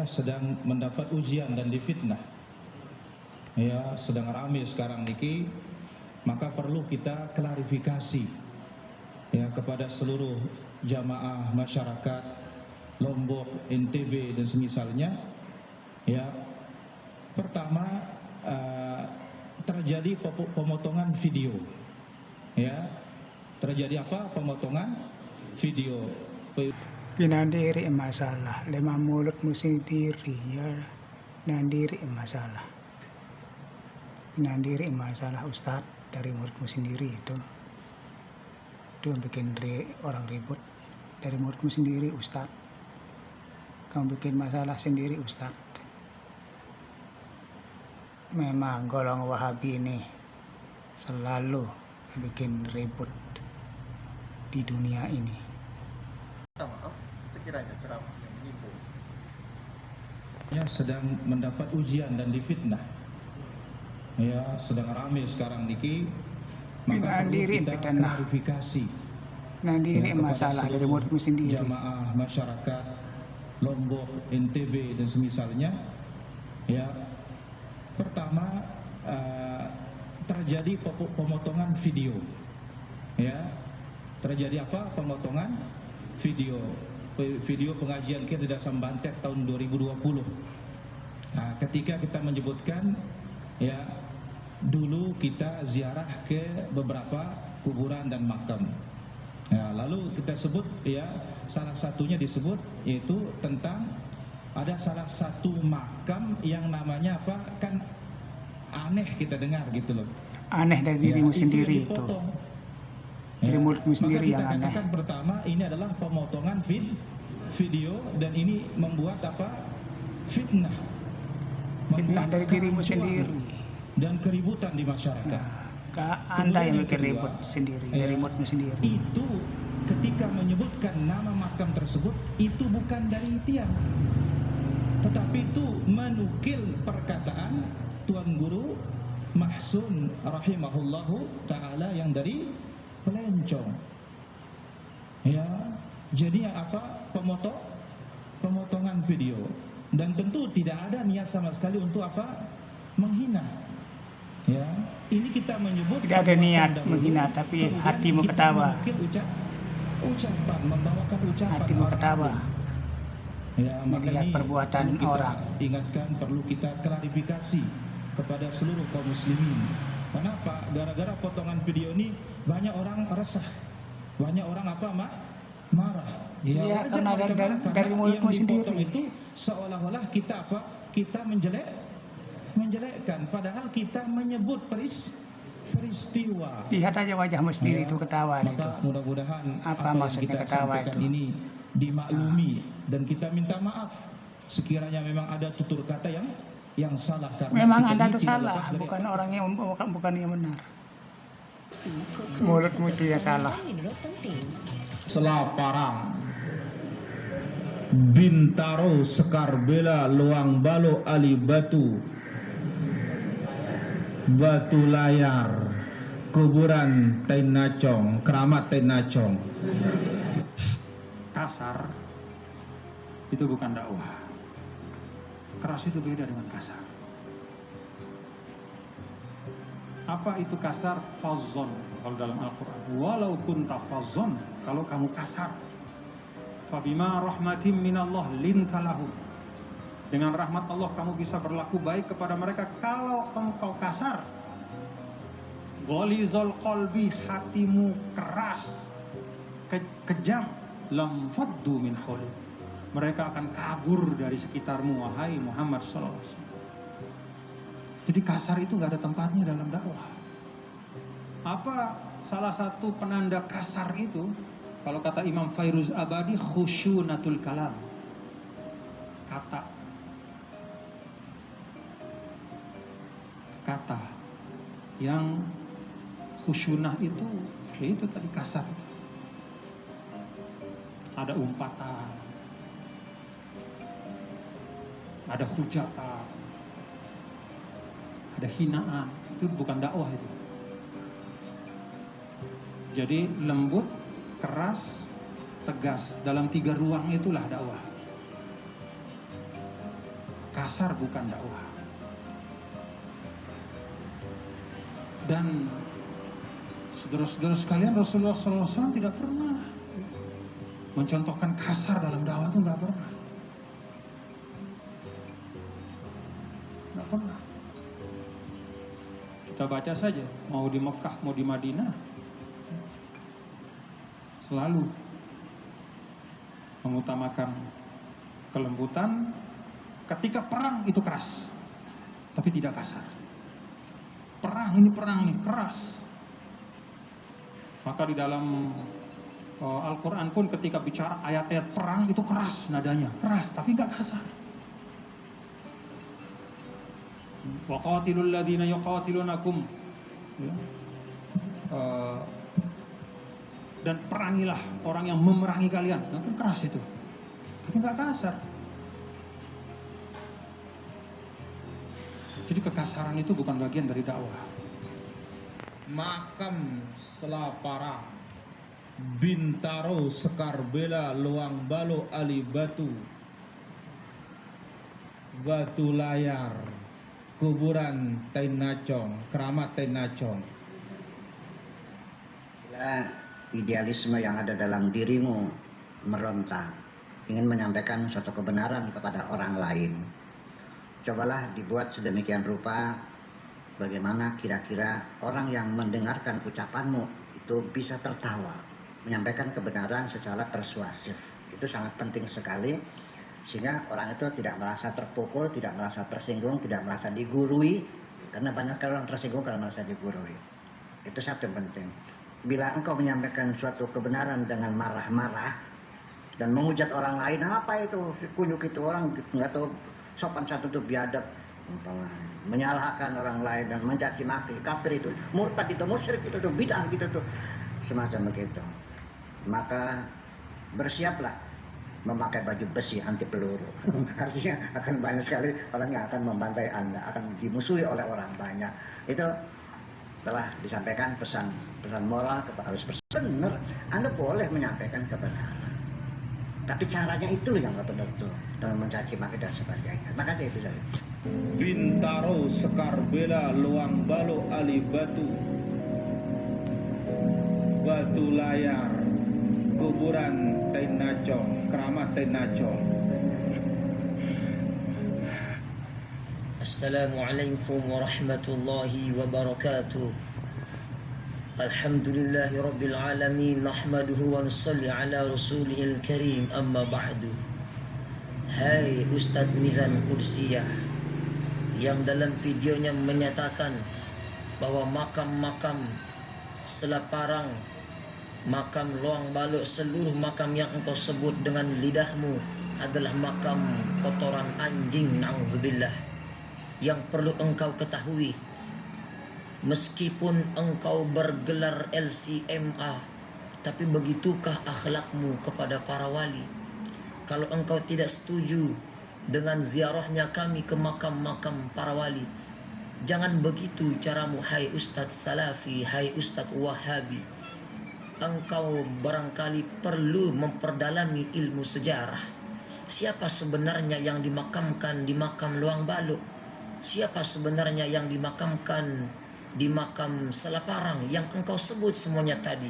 sedang mendapat ujian dan difitnah, ya, sedang ramai sekarang niki, maka perlu kita klarifikasi, ya, kepada seluruh jamaah masyarakat Lombok, NTB dan semisalnya, ya. Pertama, terjadi pemotongan video, ya, terjadi apa? Pemotongan video. Pinandiri masalah, lema mulutmu sendiri, ya. Nandiri masalah. Pinandiri masalah, Ustadz, dari mulutmu sendiri itu yang bikin orang ribut. Dari mulutmu sendiri, Ustadz. Kamu bikin masalah sendiri, Ustadz. Memang golongan Wahabi ini selalu bikin ribut di dunia ini. Maaf, sekiranya ceramah yang menyinggung, ya, sedang mendapat ujian dan difitnah, ya, sedang ramai sekarang niki, maka perlu kita klarifikasi, nandiri, ya, masalah dari mulutmu sendiri. Jamaah masyarakat Lombok, NTB dan semisalnya, ya. Pertama, terjadi pemotongan video, ya, terjadi apa? Pemotongan video pengajian kita di Sambantet tahun 2020. Nah, ketika kita menyebutkan, ya, dulu kita ziarah ke beberapa kuburan dan makam, ya, lalu kita sebut, ya, salah satunya disebut yaitu tentang ada salah satu makam yang namanya apa, kan aneh kita dengar gitu loh, aneh dari dirimu, ya, sendiri itu. Dari mulutmu sendiri yang aneh. Katakan pertama ini adalah pemotongan video dan ini membuat apa? Fitnah dari dirimu sendiri dan keributan di masyarakat. Nah, Anda yang bikin ribut sendiri, ya, dari mulutmu sendiri. Itu ketika menyebutkan nama makam tersebut itu bukan dari tiang, tetapi itu menukil perkataan Tuan Guru Mahsun rahimahullahu ta'ala yang dari Pelencong, ya. Jadi apa? Pemotongan video, dan tentu tidak ada niat sama sekali untuk apa? Menghina, ya. Ini kita menyebut tidak ada niat menghina, tapi hatimu ketawa. Ucapan, membawakan ucapan, hatimu ketawa, ya, melihat perbuatan orang. Ingatkan, perlu kita klarifikasi kepada seluruh kaum muslimin. Kenapa? Gara-gara potongan video ini banyak orang resah, banyak orang apa, marah. Ya, karena dari mulutmu sendiri itu seolah-olah kita apa? Kita menjelekkan, padahal kita menyebut peristiwa. Lihat aja wajahmu sendiri, ya, itu ketawa. Maka itu mudah-mudahan apa maksudnya ketawa itu ini dimaklumi, dan kita minta maaf sekiranya memang ada tutur kata yang salah, karena memang Anda itu salah, bukan orang yang bukan yang benar. Mulutmu itu yang salah. Selaparang, Bintaro, Sekarbela, Luang Balo, Ali Batu, Batu Layar, kuburan Tainacong, Keramat Tainacong. Kasar itu bukan dakwah. Keras itu beda dengan kasar. Apa itu kasar? Fazzon kalau dalam Al-Quran. Walau kunta fazzon, kalau kamu kasar. Fabima rahmatim minallah lintalahum. Dengan rahmat Allah kamu bisa berlaku baik kepada mereka. Kalau engkau kasar, gholizul qalbi, hatimu keras, kejam, lam faddu min hawlik, mereka akan kabur dari sekitarmu, wahai Muhammad SAW. Jadi kasar itu gak ada tempatnya dalam dakwah. Apa salah satu penanda kasar itu? Kalau kata Imam Fairuz Abadi, khusyunatul kalam. Kata yang khusyunah itu, ya itu tadi kasar. Ada umpatan, ada hujatan, ada hinaan. Itu bukan dakwah itu. Jadi lembut, keras, tegas, dalam 3 ruang itulah dakwah. kasar bukan dakwah. Dan saudara-saudara sekalian, Rasulullah SAW tidak pernah mencontohkan kasar dalam dakwah, itu nggak pernah. Nggak pernah. Kita baca saja, mau di Mekah, mau di Madinah, selalu mengutamakan kelembutan. Ketika perang itu keras, tapi tidak kasar. Perang ini keras. Maka di dalam Al-Quran pun ketika bicara ayat-ayat perang itu keras nadanya, keras tapi nggak kasar. Wa qatilul ladzina yuqatilunakum, ya. Dan perangilah orang yang memerangi kalian. Nah, itu keras itu, tapi nggak kasar. Jadi kekasaran itu bukan bagian dari dakwah. Makam Selapara, Bintaro, Sekarbela, Luang Balo, Ali Batu, Batu Layar, kuburan Tainacong, keramat Tainacong. Bila idealisme yang ada dalam dirimu meronta, ingin menyampaikan suatu kebenaran kepada orang lain, cobalah dibuat sedemikian rupa bagaimana kira-kira orang yang mendengarkan ucapanmu itu bisa tertawa, menyampaikan kebenaran secara persuasif. Itu sangat penting sekali, sehingga orang itu tidak merasa terpukul, tidak merasa tersinggung, tidak merasa digurui, karena banyak orang tersinggung karena merasa digurui. Itu satu yang penting. Bila engkau menyampaikan suatu kebenaran dengan marah-marah dan menghujat orang lain, apa itu si kunyuk itu, orang nggak tahu sopan satu itu, biadab, menyalahkan orang lain dan mencaci maki, kafir itu, murtad itu, musyrik itu, bid'ah gitu tuh, semacam begitu. Maka bersiaplah memakai baju besi anti peluru. Artinya akan banyak sekali orang yang akan membantai Anda, akan dimusuhi oleh orang banyak. Itu telah disampaikan pesan moral kepada harus benar. Anda boleh menyampaikan kebenaran, tapi caranya itu yang nggak benar tuh, dengan mencaci maki dan sebagainya. Makasih itu saja. Bintaro, Sekarbela, Luang Balo, Ali Batu, Batu Layar, kuburan Tainacong, keramat Tainacong. Assalamualaikum warahmatullahi wabarakatuh. Alhamdulillahi rabbil alamin, nahmaduhu wa nusalli ala rasulihil karim, amma ba'du. Hai Ustadz Mizan Qudsiyah, yang dalam videonya menyatakan bahwa makam-makam Selaparang, makam Luang Balo, seluruh makam yang engkau sebut dengan lidahmu adalah makam kotoran anjing, na'udzubillah. Yang perlu engkau ketahui, meskipun engkau bergelar LCMA, tapi begitukah akhlakmu kepada para wali? Kalau engkau tidak setuju dengan ziarahnya kami ke makam-makam para wali, jangan begitu caramu, hai Ustadz Salafi, hai Ustadz Wahabi. Engkau barangkali perlu memperdalami ilmu sejarah. Siapa sebenarnya yang dimakamkan di makam Luang Balo? Siapa sebenarnya yang dimakamkan di makam Selaparang yang engkau sebut semuanya tadi?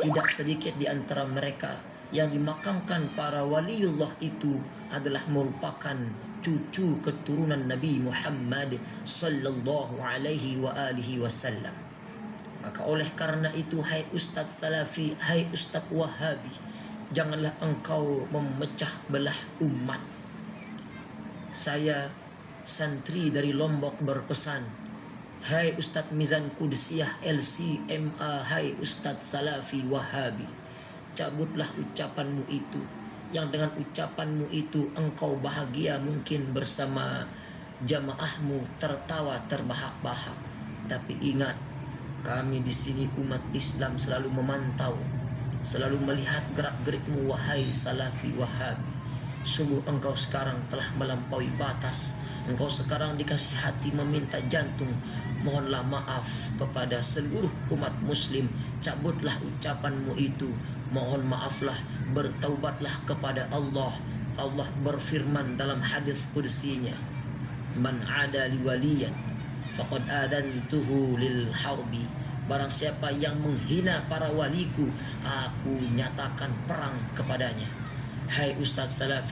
Tidak sedikit di antara mereka yang dimakamkan para waliullah itu adalah merupakan cucu keturunan Nabi Muhammad sallallahu alaihi wa alihi wasallam. Maka oleh karena itu, hai Ustadz Salafi, hai Ustadz Wahabi, janganlah engkau memecah belah umat. Saya santri dari Lombok berpesan, hai Ustadz Mizan Qudsiyah LCMA, hai Ustadz Salafi Wahabi, cabutlah ucapanmu itu, yang dengan ucapanmu itu engkau bahagia mungkin bersama jamaahmu tertawa terbahak-bahak. Tapi ingat, kami di sini umat Islam selalu memantau, selalu melihat gerak-gerikmu, wahai Salafi Wahabi. Sungguh engkau sekarang telah melampaui batas. Engkau sekarang dikasih hati meminta jantung. Mohonlah maaf kepada seluruh umat muslim. Cabutlah ucapanmu itu. Mohon maaflah, bertaubatlah kepada Allah. Allah berfirman dalam hadis qudsinya, man ada liwaliyan faqad adantuhu lil harbi. Barang siapa yang menghina para waliku, aku nyatakan perang kepadanya. Hai Ustadz Salafi